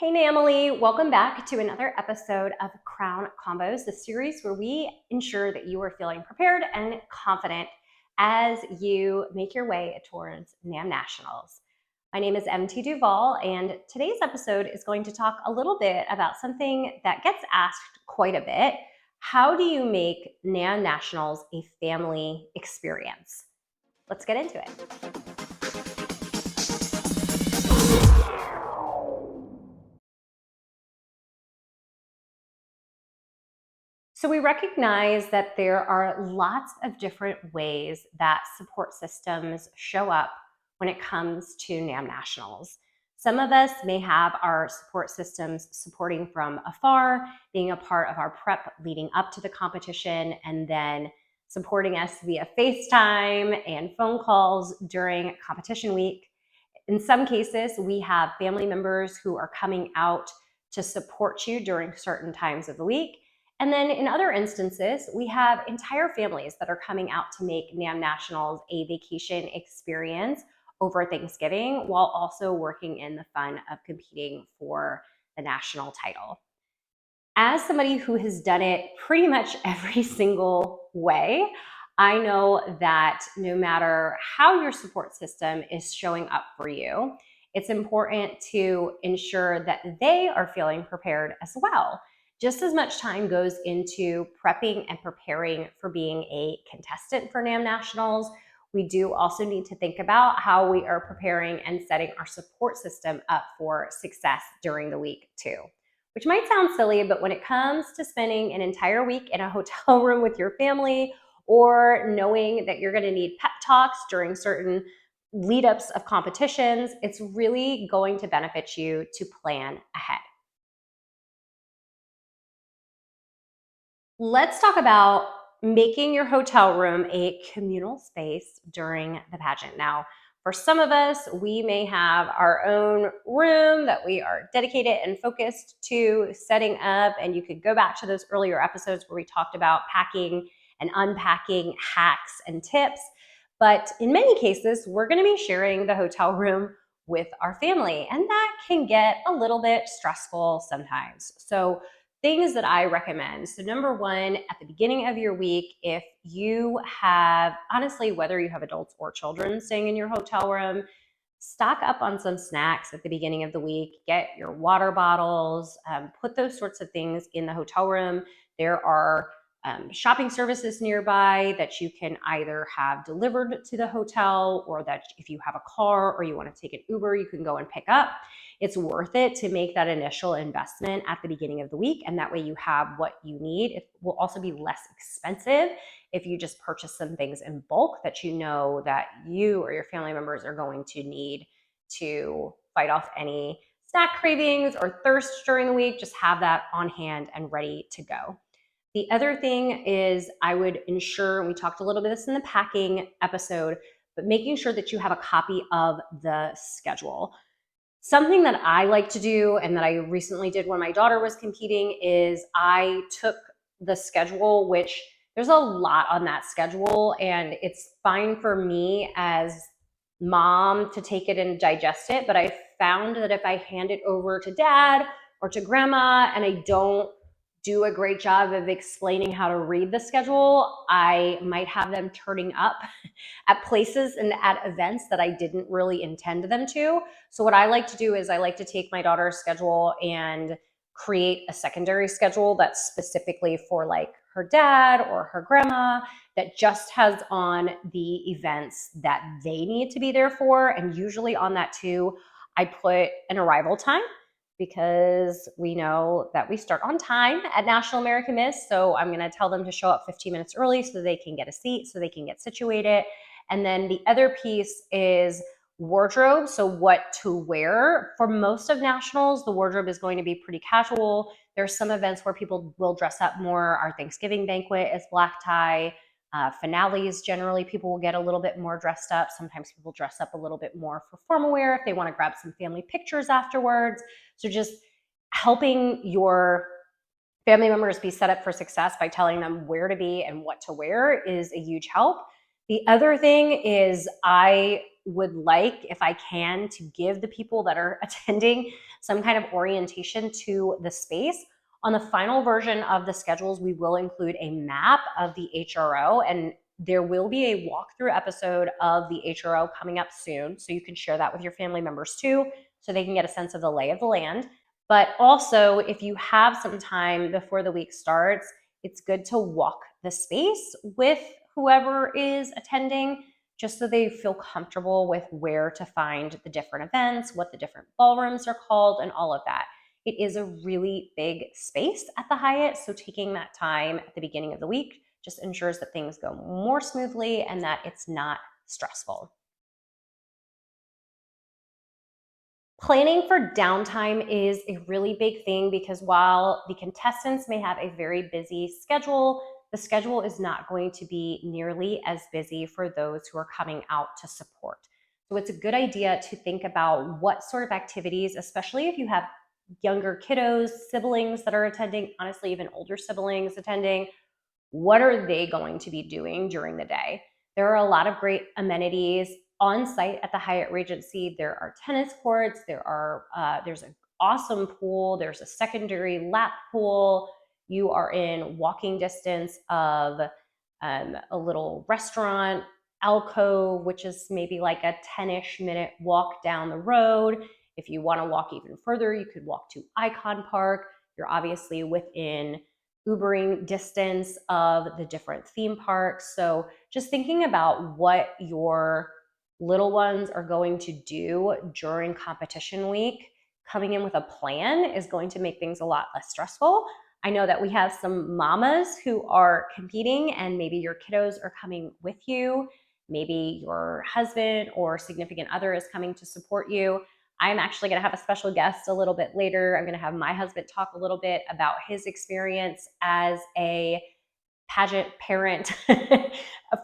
Hey Namely, welcome back to another episode of Crown Convos, the series where we ensure that you are feeling prepared and confident as you make your way towards NAM Nationals. My name is MT Duval, and today's episode is going to talk a little bit about something that gets asked quite a bit. How do you make NAM Nationals a family experience? Let's get into it. So we recognize that there are lots of different ways that support systems show up when it comes to NAM Nationals. Some of us may have our support systems supporting from afar, being a part of our prep leading up to the competition, and then supporting us via FaceTime and phone calls during competition week. In some cases, we have family members who are coming out to support you during certain times of the week. And then in other instances, we have entire families that are coming out to make NAM Nationals a vacation experience over Thanksgiving while also working in the fun of competing for the national title. As somebody who has done it pretty much every single way, I know that no matter how your support system is showing up for you, it's important to ensure that they are feeling prepared as well. Just as much time goes into prepping and preparing for being a contestant for NAM Nationals, we do also need to think about how we are preparing and setting our support system up for success during the week too. Which might sound silly, but when it comes to spending an entire week in a hotel room with your family, or knowing that you're going to need pep talks during certain lead ups of competitions, it's really going to benefit you to plan ahead. Let's talk about making your hotel room a communal space during the pageant. Now, for some of us, we may have our own room that we are dedicated and focused to setting up. And you could go back to those earlier episodes where we talked about packing and unpacking hacks and tips. But in many cases, we're going to be sharing the hotel room with our family, and that can get a little bit stressful sometimes. So things that I recommend. So number one, at the beginning of your week, if you have, honestly, whether you have adults or children staying in your hotel room, stock up on some snacks at the beginning of the week, get your water bottles, put those sorts of things in the hotel room. There are shopping services nearby that you can either have delivered to the hotel, or that if you have a car or you want to take an Uber, you can go and pick up. It's worth it to make that initial investment at the beginning of the week, and that way you have what you need. It will also be less expensive if you just purchase some things in bulk that you know that you or your family members are going to need to fight off any snack cravings or thirst during the week. Just have that on hand and ready to go. The other thing is, I would ensure, and we talked a little bit of this in the packing episode, but making sure that you have a copy of the schedule. Something that I like to do, and that I recently did when my daughter was competing, is I took the schedule, which there's a lot on that schedule, and it's fine for me as mom to take it and digest it. But I found that if I hand it over to dad or to grandma and I don't do a great job of explaining how to read the schedule, I might have them turning up at places and at events that I didn't really intend them to. So what I like to do is I like to take my daughter's schedule and create a secondary schedule that's specifically for like her dad or her grandma, that just has on the events that they need to be there for. And usually on that too, I put an arrival time, because we know that we start on time at National American Miss. So I'm going to tell them to show up 15 minutes early so they can get a seat, so they can get situated. And then the other piece is wardrobe. So what to wear. For most of nationals, the wardrobe is going to be pretty casual. There's some events where people will dress up more. Our Thanksgiving banquet is black tie. Finales, generally, people will get a little bit more dressed up. Sometimes people dress up a little bit more for formal wear if they want to grab some family pictures afterwards. So just helping your family members be set up for success by telling them where to be and what to wear is a huge help. The other thing is, I would like, if I can, to give the people that are attending some kind of orientation to the space. On the final version of the schedules, we will include a map of the HRO, and there will be a walkthrough episode of the HRO coming up soon. So you can share that with your family members too, so they can get a sense of the lay of the land. But also, if you have some time before the week starts, it's good to walk the space with whoever is attending, just so they feel comfortable with where to find the different events, what the different ballrooms are called, and all of that. It is a really big space at the Hyatt, so taking that time at the beginning of the week just ensures that things go more smoothly and that it's not stressful. Planning for downtime is a really big thing because while the contestants may have a very busy schedule, the schedule is not going to be nearly as busy for those who are coming out to support. So it's a good idea to think about what sort of activities, especially if you have younger kiddos, siblings that are attending, honestly, even older siblings attending, what are they going to be doing during the day? There are a lot of great amenities on site at the Hyatt Regency. There are tennis courts. There's an awesome pool. There's a secondary lap pool. You are in walking distance of a little restaurant, alcove, which is maybe like a 10-ish minute walk down the road. If you want to walk even further, you could walk to Icon Park. You're obviously within Ubering distance of the different theme parks. So just thinking about what your little ones are going to do during competition week, coming in with a plan is going to make things a lot less stressful. I know that we have some mamas who are competing and maybe your kiddos are coming with you. Maybe your husband or significant other is coming to support you. I'm actually going to have a special guest a little bit later. I'm going to have my husband talk a little bit about his experience as a pageant parent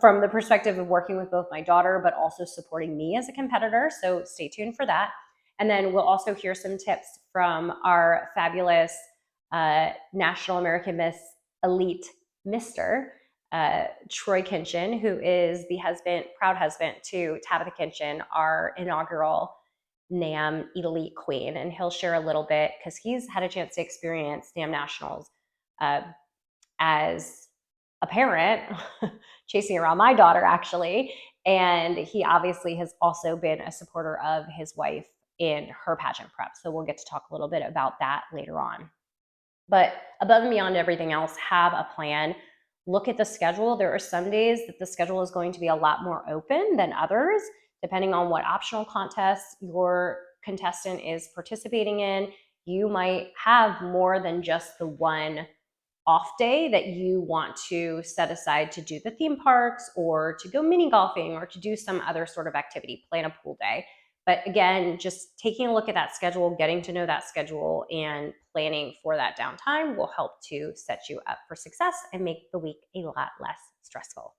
from the perspective of working with both my daughter, but also supporting me as a competitor. So stay tuned for that. And then we'll also hear some tips from our fabulous National American Miss Elite Mr. Troy Kinchin, who is the proud husband to Tabitha Kinchin, our inaugural NAM Elite Queen. And he'll share a little bit because he's had a chance to experience NAM Nationals as a parent, chasing around my daughter actually. And he obviously has also been a supporter of his wife in her pageant prep. So we'll get to talk a little bit about that later on. But above and beyond everything else, have a plan. Look at the schedule. There are some days that the schedule is going to be a lot more open than others, depending on what optional contests your contestant is participating in. You might have more than just the one off day that you want to set aside to do the theme parks or to go mini golfing or to do some other sort of activity, plan a pool day. But again, just taking a look at that schedule, getting to know that schedule, and planning for that downtime will help to set you up for success and make the week a lot less stressful.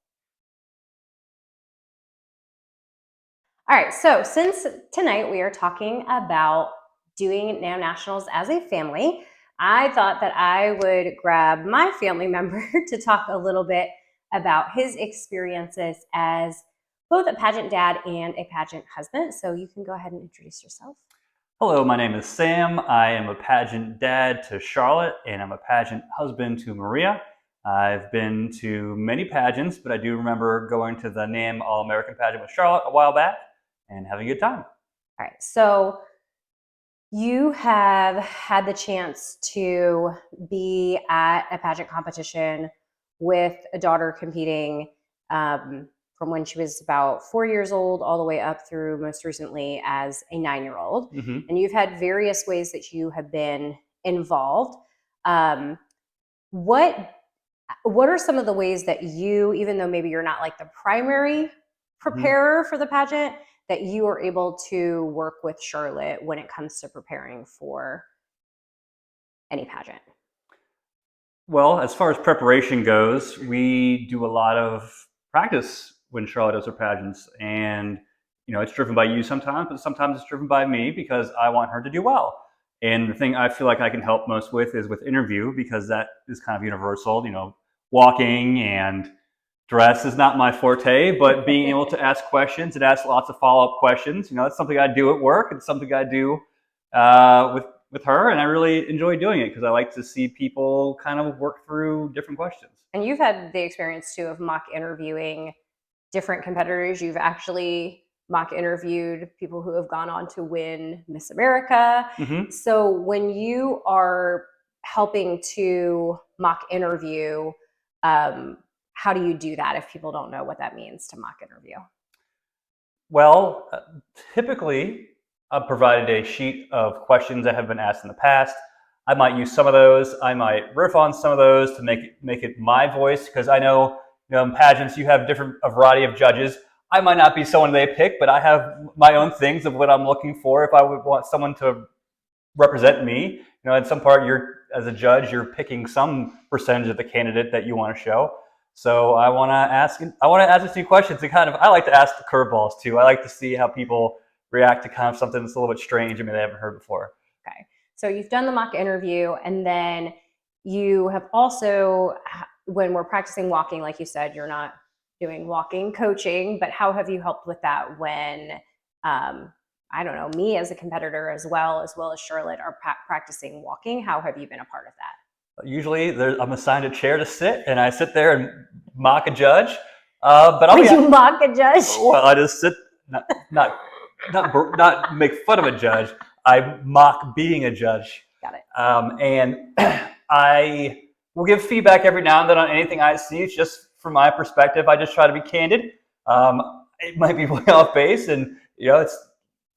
All right, so since tonight we are talking about doing NAM Nationals as a family, I thought that I would grab my family member to talk a little bit about his experiences as both a pageant dad and a pageant husband. So you can go ahead and introduce yourself. Hello, my name is Sam. I am a pageant dad to Charlotte, and I'm a pageant husband to Maria. I've been to many pageants, but I do remember going to the NAM All-American pageant with Charlotte a while back and having a good time. All right, so you have had the chance to be at a pageant competition with a daughter competing from when she was about 4 years old all the way up through most recently as a 9-year-old. Mm-hmm. And you've had various ways that you have been involved. What are some of the ways that you, even though maybe you're not like the primary preparer for the pageant, that you are able to work with Charlotte when it comes to preparing for any pageant? Well, as far as preparation goes, we do a lot of practice when Charlotte does her pageants. And, it's driven by you sometimes, but sometimes it's driven by me because I want her to do well. And the thing I feel like I can help most with is with interview, because that is kind of universal. Walking and dress is not my forte, but being able to ask questions and ask lots of follow-up questions, that's something I do at work. It's something I do with her, and I really enjoy doing it because I like to see people kind of work through different questions. And you've had the experience too of mock interviewing different competitors. You've actually mock interviewed people who have gone on to win Miss America. Mm-hmm. So when you are helping to mock interview, how do you do that if people don't know what that means to mock interview? Well, typically, I've provided a sheet of questions that have been asked in the past. I might use some of those. I might riff on some of those to make it my voice, because I know, in pageants you have a variety of judges. I might not be someone they pick, but I have my own things of what I'm looking for. If I would want someone to represent me, in some part, as a judge, you're picking some percentage of the candidate that you want to show. So I want to ask a few questions, and I like to ask the curveballs too. I like to see how people react to kind of something that's a little bit strange. I mean, they haven't heard before. Okay. So you've done the mock interview, and then you have also, when we're practicing walking, like you said, you're not doing walking coaching, but how have you helped with that when, I don't know, me as a competitor as well as Charlotte are practicing walking? How have you been a part of that? Usually, I'm assigned a chair to sit, and I sit there and mock a judge. You mock a judge? Well, I just sit, not make fun of a judge. I mock being a judge. Got it. And I will give feedback every now and then on anything I see. It's just from my perspective. I just try to be candid. It might be way off base, and it's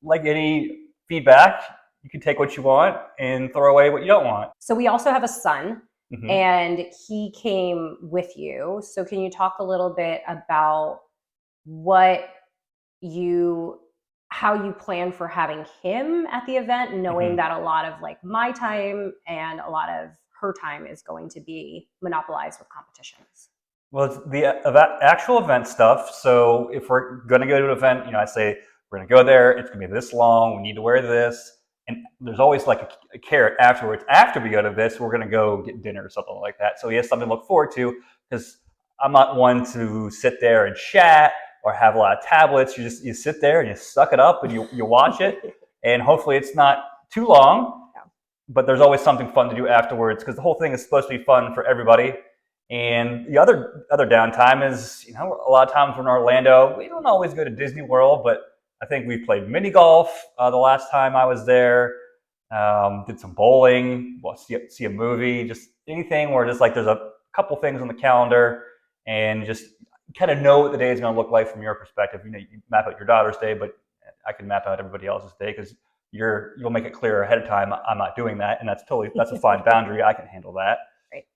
like any feedback. You can take what you want and throw away what you don't want. So we also have a son, mm-hmm. and he came with you. So can you talk a little bit about how you plan for having him at the event, knowing mm-hmm. that a lot of like my time and a lot of her time is going to be monopolized with competitions? Well, it's the actual event stuff. So if we're going to go to an event, I say we're going to go there. It's going to be this long. We need to wear this. And there's always like a carrot afterwards. After we go to this, we're going to go get dinner or something like that. So he has something to look forward to, because I'm not one to sit there and chat or have a lot of tablets. You sit there and you suck it up and you watch it. And hopefully it's not too long, but there's always something fun to do afterwards, because the whole thing is supposed to be fun for everybody. And the other downtime is, a lot of times when in Orlando, we don't always go to Disney World, but I think we played mini golf the last time I was there. Did some bowling, see a movie, just anything where just like there's a couple things on the calendar, and just kind of know what the day is going to look like from your perspective. You map out your daughter's day, but I can map out everybody else's day, because you'll make it clear ahead of time. I'm not doing that, and that's a fine boundary. I can handle that. Right.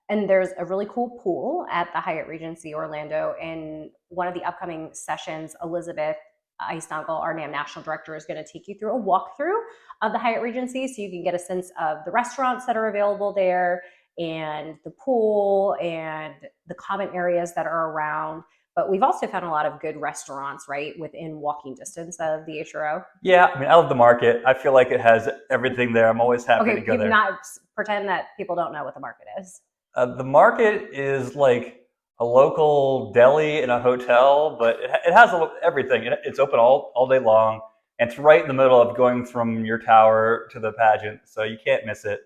And there's a really cool pool at the Hyatt Regency Orlando. In one of the upcoming sessions, Elizabeth Eisnagel, our NAM National Director, is going to take you through a walkthrough of the Hyatt Regency, so you can get a sense of the restaurants that are available there, and the pool, and the common areas that are around. But we've also found a lot of good restaurants, right, within walking distance of the HRO. Yeah, I love the market. I feel like it has everything there. I'm always happy to go there. Not pretend that people don't know what the market is. The market is like a local deli in a hotel, but it has everything. It's open all day long, and it's right in the middle of going from your tower to the pageant, so you can't miss it.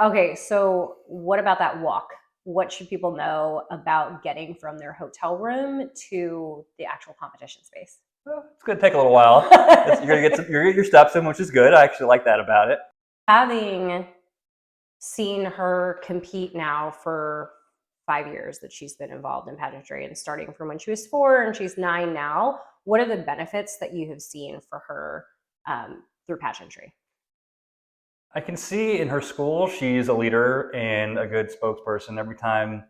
Okay, so what about that walk? What should people know about getting from their hotel room to the actual competition space? Well, it's going to take a little while. You're going to get your steps in, which is good. I actually like that about it. Having seen her compete now for 5 years that she's been involved in pageantry, and starting from when she was 4 and she's 9 now, what are the benefits that you have seen for her through pageantry? I can see in her school, she's a leader and a good spokesperson. Every time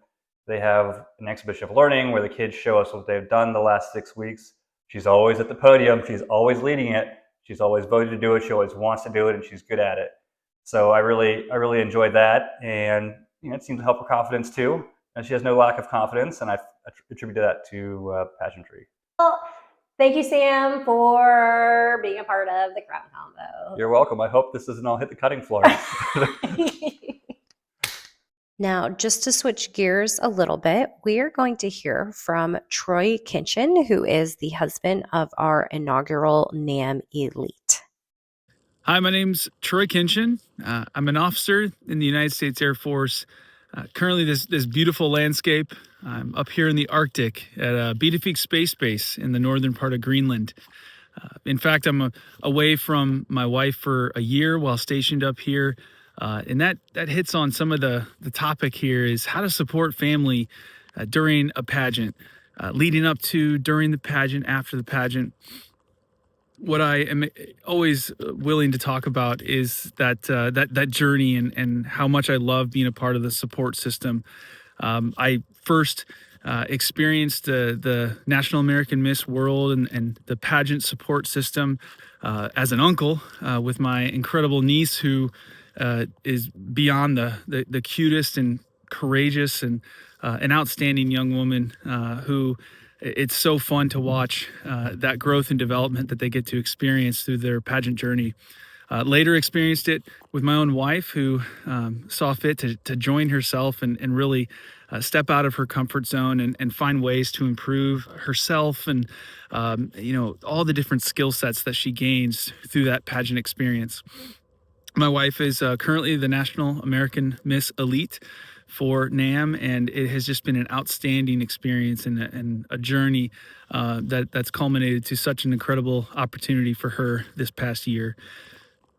they have an exhibition of learning where the kids show us what they've done the last 6 weeks, she's always at the podium. She's always leading it. She's always voted to do it. She always wants to do it, and she's good at it. So I really enjoyed that, and it seems to help her confidence too. And she has no lack of confidence, and I attribute that to pageantry. Well, thank you, Sam, for being a part of the Crown Convo. You're welcome. I hope this doesn't all hit the cutting floor. Now, just to switch gears a little bit, we are going to hear from Troy Kinchin, who is the husband of our inaugural NAM Elite. Hi, my name's Troy Kinchin. I'm an officer in the United States Air Force. Currently, this beautiful landscape. I'm up here in the Arctic at Beatefeek Space Base in the northern part of Greenland. In fact, I'm away from my wife for a year while stationed up here. And that hits on some of the topic here is how to support family during a pageant, leading up to, during the pageant, after the pageant. What I am always willing to talk about is that journey and how much I love being a part of the support system. I first experienced the National American Miss World and the pageant support system as an uncle with my incredible niece, who is beyond the cutest and courageous and an outstanding young woman who it's so fun to watch that growth and development that they get to experience through their pageant journey. Later experienced it with my own wife, who saw fit to join herself and really step out of her comfort zone and find ways to improve herself and all the different skill sets that she gains through that pageant experience. My wife is currently the National American Miss Elite for NAM, and it has just been an outstanding experience and a journey that's culminated to such an incredible opportunity for her this past year.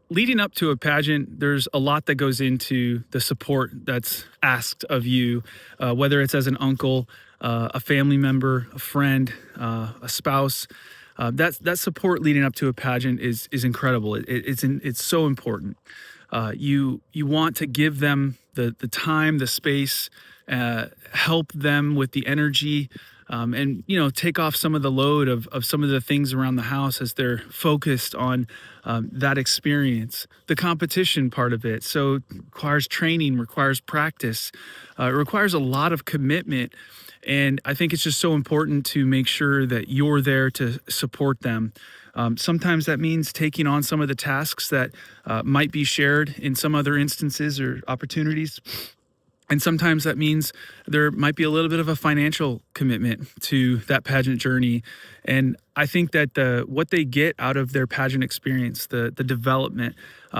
Leading up to a pageant, there's a lot that goes into the support that's asked of you, whether it's as an uncle, a family member, a friend, a spouse. That support leading up to a pageant is incredible. It's so important. You want to give them the time, the space, help them with the energy, and take off some of the load of some of the things around the house as they're focused on that experience. The competition part of it, so it requires training, requires practice, it requires a lot of commitment. And I think it's just so important to make sure that you're there to support them. Sometimes that means taking on some of the tasks that might be shared in some other instances or opportunities. And sometimes that means there might be a little bit of a financial commitment to that pageant journey. And I think that what they get out of their pageant experience, the development,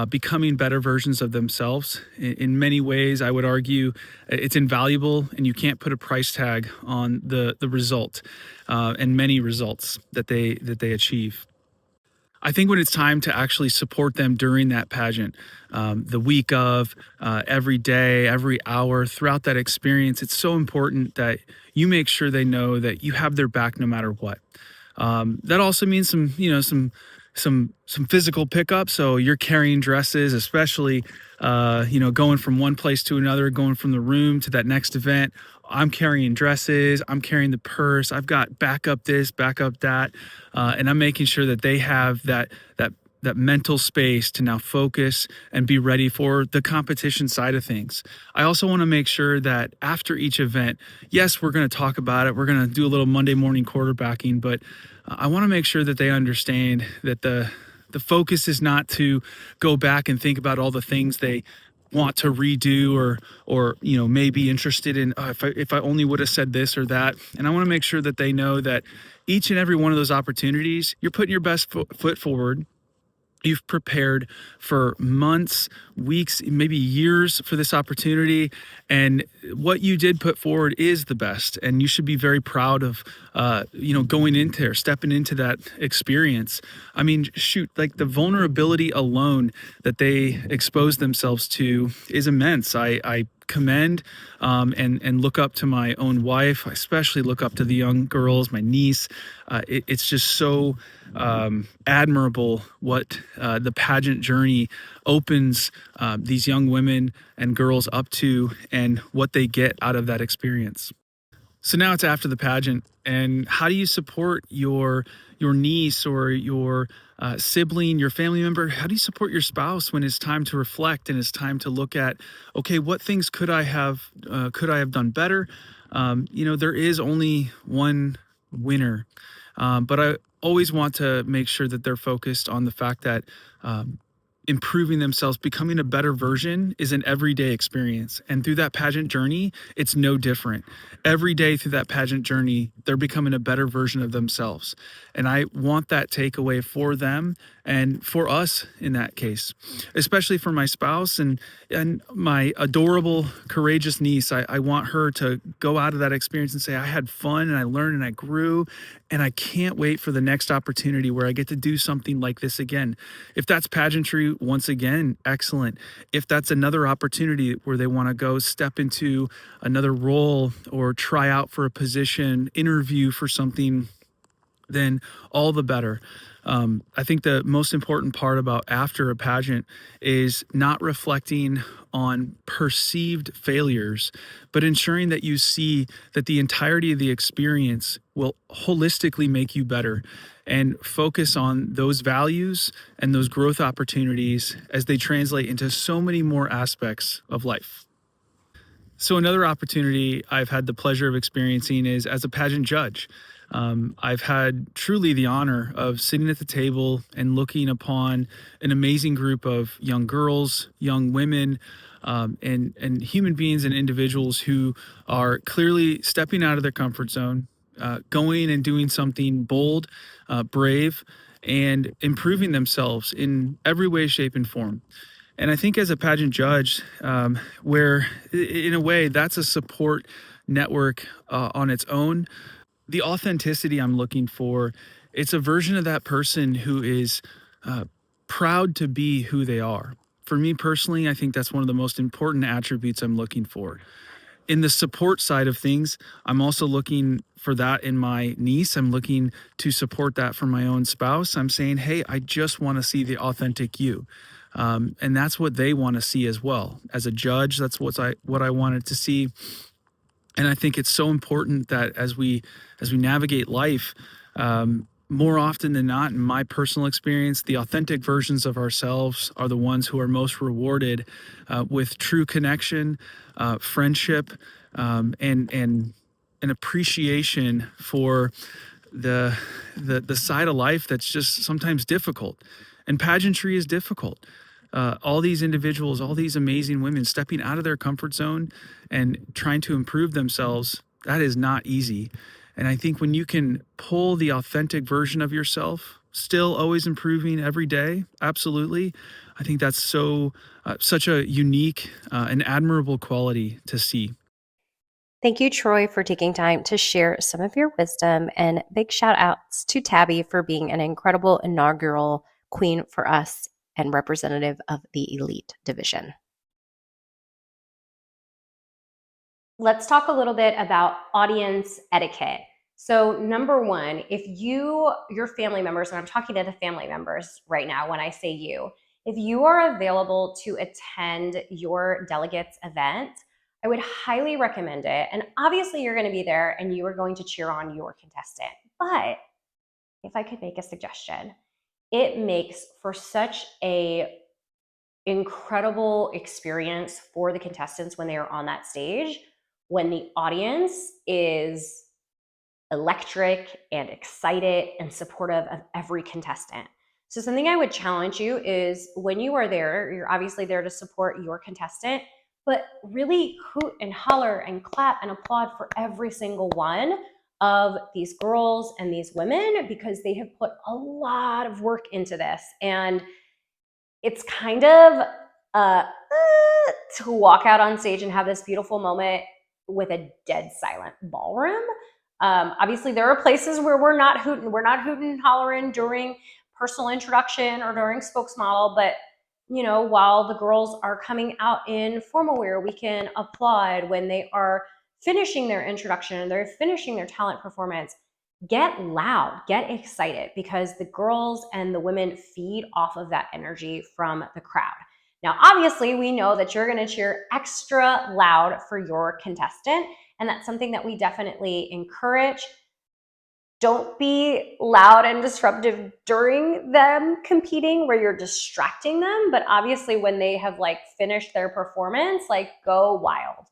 becoming better versions of themselves, in many ways, I would argue it's invaluable, and you can't put a price tag on the result and many results that they achieve. I think when it's time to actually support them during that pageant, the week of, every day, every hour throughout that experience, it's so important that you make sure they know that you have their back no matter what. That also means some physical pickup. So you're carrying dresses, especially going from one place to another, going from the room to that next event. I'm carrying dresses, I'm carrying the purse, I've got backup this, backup that, and I'm making sure that they have that mental space to now focus and be ready for the competition side of things. I also want to make sure that after each event, yes, we're going to talk about it, we're going to do a little Monday morning quarterbacking, but I want to make sure that they understand that the focus is not to go back and think about all the things they want to redo or may be interested in, if I only would have said this or that. And I want to make sure that they know that each and every one of those opportunities, you're putting your best foot forward. You've prepared for months, weeks, maybe years for this opportunity. And what you did put forward is the best. And you should be very proud of, going into there, stepping into that experience. I mean, shoot, like the vulnerability alone that they expose themselves to is immense. I commend and look up to my own wife. I especially look up to the young girls, my niece. It's just so admirable what the pageant journey opens these young women and girls up to and what they get out of that experience. So now it's after the pageant, and how do you support your niece or your sibling, your family member? How do you support your spouse when it's time to reflect and it's time to look at, okay, what things could I have done better? There is only one winner, but I always want to make sure that they're focused on the fact that improving themselves, becoming a better version is an everyday experience. And through that pageant journey, it's no different. Every day through that pageant journey, they're becoming a better version of themselves. And I want that takeaway for them And for us in that case, especially for my spouse and my adorable, courageous niece, I want her to go out of that experience and say, I had fun and I learned and I grew, and I can't wait for the next opportunity where I get to do something like this again. If that's pageantry, once again, excellent. If that's another opportunity where they want to go step into another role or try out for a position, interview for something, then all the better. I think the most important part about after a pageant is not reflecting on perceived failures, but ensuring that you see that the entirety of the experience will holistically make you better, and focus on those values and those growth opportunities as they translate into so many more aspects of life. So another opportunity I've had the pleasure of experiencing is as a pageant judge. I've had truly the honor of sitting at the table and looking upon an amazing group of young girls, young women, and human beings and individuals who are clearly stepping out of their comfort zone, going and doing something bold, brave, and improving themselves in every way, shape, and form. And I think as a pageant judge, where in a way that's a support network on its own, the authenticity I'm looking for, it's a version of that person who is uh, proud to be who they are. For me personally, I think that's one of the most important attributes I'm looking for. In the support side of things, I'm also looking for that in my niece. I'm looking to support that for my own spouse. I'm saying, hey, I just want to see the authentic you. And that's what they want to see as well. As a judge, that's what I wanted to see. And I think it's so important that as we navigate life, more often than not, in my personal experience, the authentic versions of ourselves are the ones who are most rewarded with true connection, friendship, and an appreciation for the side of life that's just sometimes difficult. And pageantry is difficult. All these individuals, all these amazing women stepping out of their comfort zone and trying to improve themselves, that is not easy. And I think when you can pull the authentic version of yourself, still always improving every day, absolutely, I think that's such a unique and admirable quality to see. Thank you, Troy, for taking time to share some of your wisdom, and big shout outs to Tabby for being an incredible inaugural queen for us and representative of the elite division. Let's talk a little bit about audience etiquette. So number one, if your family members, and I'm talking to the family members right now when I say you, if you are available to attend your delegate's event, I would highly recommend it. And obviously you're going to be there and you are going to cheer on your contestant. But if I could make a suggestion, it makes for such a incredible experience for the contestants when they are on that stage, when the audience is electric and excited and supportive of every contestant. So something I would challenge you is when you are there, you're obviously there to support your contestant, but really hoot and holler and clap and applaud for every single one of these girls and these women, because they have put a lot of work into this. And it's kind of uh, to walk out on stage and have this beautiful moment with a dead silent ballroom. Obviously, there are places where we're not hooting and hollering during personal introduction or during spokesmodel, but while the girls are coming out in formal wear, we can applaud when they are finishing their introduction and they're finishing their talent performance. Get loud, get excited, because the girls and the women feed off of that energy from the crowd. Now, obviously, we know that you're going to cheer extra loud for your contestant, and that's something that we definitely encourage. Don't be loud and disruptive during them competing where you're distracting them, but obviously when they have finished their performance, go wild.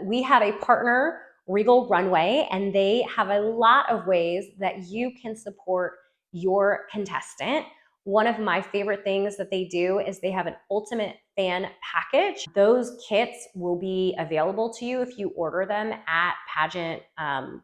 We have a partner, Regal Runway, and they have a lot of ways that you can support your contestant. One of my favorite things that they do is they have an ultimate fan package. Those kits will be available to you if you order them at pageant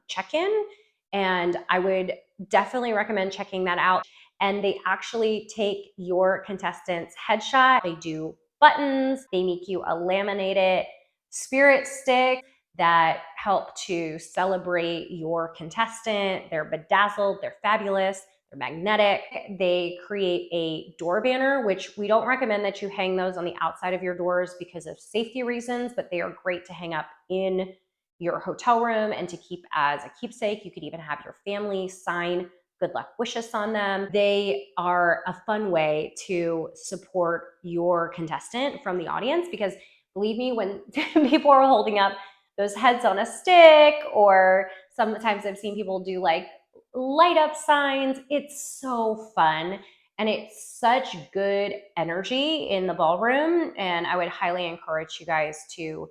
check-in. And I would definitely recommend checking that out. and they actually take your contestant's headshot. They do buttons, they make you a laminated spirit stick that help to celebrate your contestant. They're bedazzled, they're fabulous, they're magnetic. They create a door banner, which we don't recommend that you hang those on the outside of your doors because of safety reasons, but they are great to hang up in your hotel room and to keep as a keepsake. You could even have your family sign good luck wishes on them. They are a fun way to support your contestant from the audience, because believe me, when people are holding up those heads on a stick, or sometimes I've seen people do like light up signs, it's so fun and it's such good energy in the ballroom, and I would highly encourage you guys to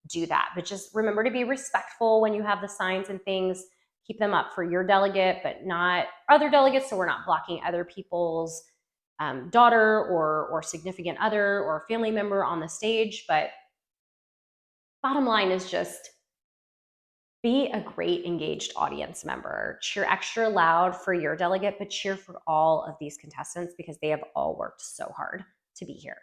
do that. But just remember to be respectful when you have the signs and things. Keep them up for your delegate, but not other delegates, so we're not blocking other people's daughter or significant other or family member on the stage. But bottom line is just be a great engaged audience member. Cheer extra loud for your delegate, but cheer for all of these contestants because they have all worked so hard to be here.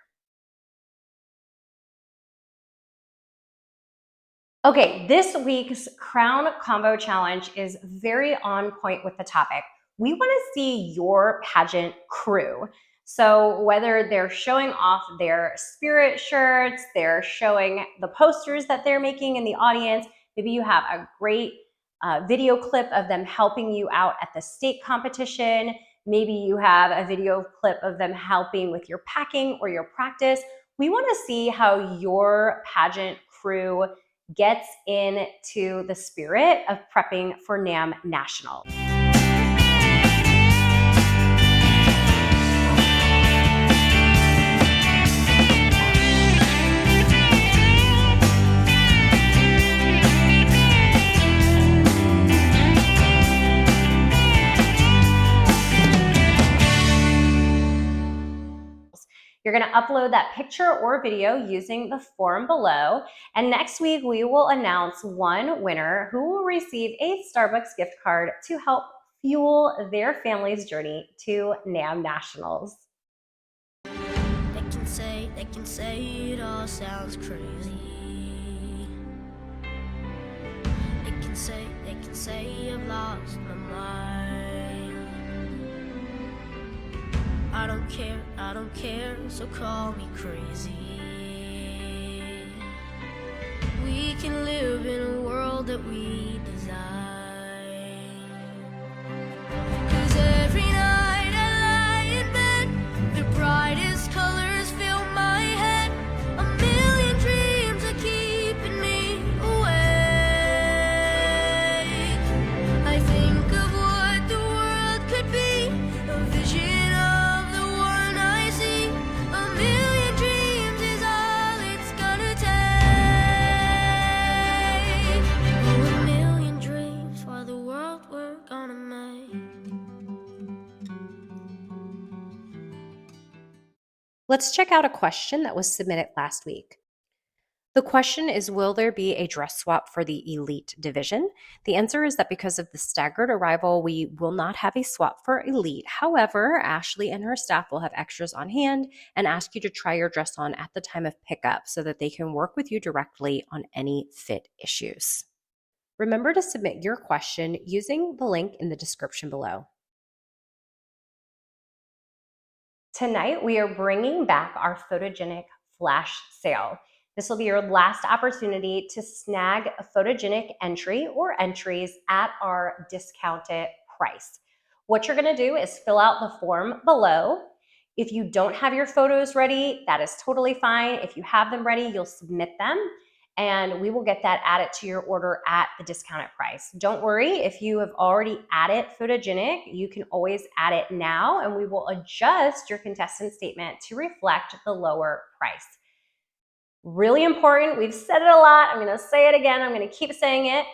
Okay, this week's Crown Convo Challenge is very on point with the topic. We want to see your pageant crew. So whether they're showing off their spirit shirts, they're showing the posters that they're making in the audience, maybe you have a great video clip of them helping you out at the state competition, maybe you have a video clip of them helping with your packing or your practice. We want to see how your pageant crew gets into the spirit of prepping for NAM Nationals. You're going to upload that picture or video using the form below. And next week, we will announce one winner who will receive a Starbucks gift card to help fuel their family's journey to NAM Nationals. They can say it all sounds crazy. They can say I've lost my mind. I don't care, so call me crazy. We can live in a world that we design. 'Cause every night I lie in bed, the brightest colors fill my head. A million dreams are keeping me awake. I think of what the world could be, a vision of the one I see. A million dreams is all it's gonna take. Oh, a million dreams for the world we're gonna make. Let's check out a question that was submitted last week. The question is, will there be a dress swap for the elite division? The answer is that because of the staggered arrival, we will not have a swap for elite. However, Ashley and her staff will have extras on hand and ask you to try your dress on at the time of pickup so that they can work with you directly on any fit issues. Remember to submit your question using the link in the description below. Tonight, we are bringing back our photogenic flash sale. This will be your last opportunity to snag a photogenic entry or entries at our discounted price. What you're going to do is fill out the form below. If you don't have your photos ready, that is totally fine. If you have them ready, you'll submit them and we will get that added to your order at the discounted price. Don't worry, if you have already added photogenic, you can always add it now and we will adjust your contestant statement to reflect the lower price. Really important, we've said it a lot, I'm gonna say it again, I'm gonna keep saying it.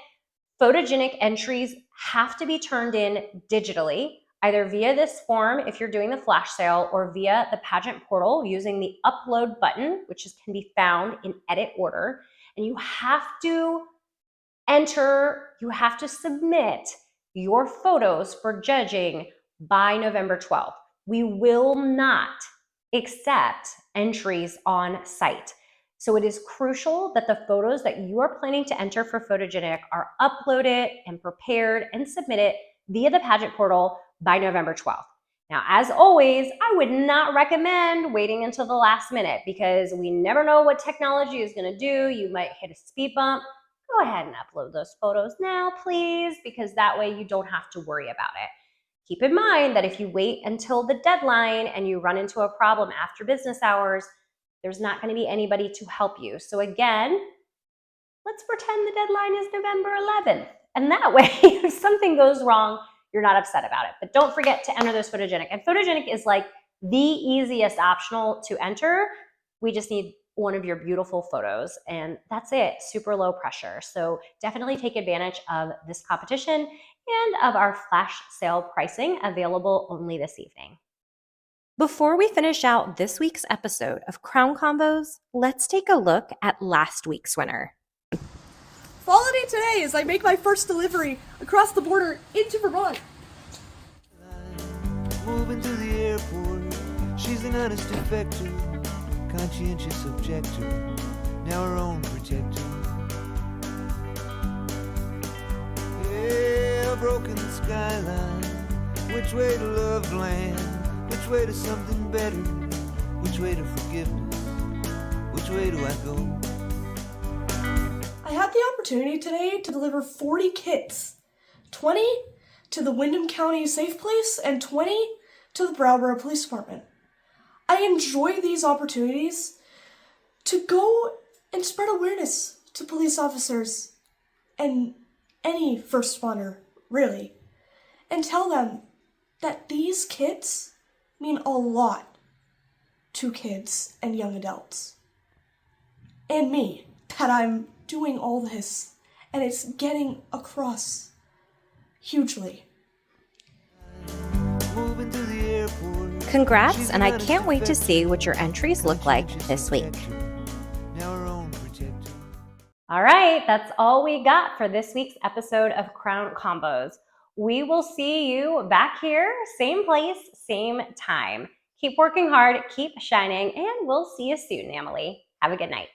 Photogenic entries have to be turned in digitally, either via this form if you're doing the flash sale or via the pageant portal using the upload button, which can be found in edit order. And you have to you have to submit your photos for judging by November 12th. we will not accept entries on site. So it is crucial that the photos that you are planning to enter for photogenic are uploaded and prepared and submitted via the pageant portal by November 12th. Now, as always, I would not recommend waiting until the last minute because we never know what technology is going to do. You might hit a speed bump. Go ahead and upload those photos now, please, because that way you don't have to worry about it. Keep in mind that if you wait until the deadline and you run into a problem after business hours, there's not going to be anybody to help you. So again, let's pretend the deadline is November 11th. And that way, if something goes wrong, you're not upset about it. But don't forget to enter those photogenic. And photogenic is like the easiest optional to enter. We just need one of your beautiful photos, and that's it. Super low pressure. So definitely take advantage of this competition and of our flash sale pricing available only this evening. Before we finish out this week's episode of Crown Convos, let's take a look at last week's winner. Follow me today as I make my first delivery across the border into Vermont. Moving to the airport, she's an honest defector, conscientious objector, now her own protector. Yeah, a broken skyline, which way to love land, which way to something better, which way to forgiveness, which way do I go? I had the opportunity today to deliver 40 kits, 20 to the Windham County Safe Place and 20 to the Brattleboro Police Department. I enjoy these opportunities to go and spread awareness to police officers and any first responder, really, and tell them that these kits mean a lot to kids and young adults. And me, that I'm doing all this and it's getting across hugely. Moving to the airport. Congrats, and I can't wait to see what your entries look like this week. Now her own protector. All right, that's all we got for this week's episode of Crown Convos. We will see you back here, same place, same time. Keep working hard, keep shining, and we'll see you soon, Emily. Have a good night.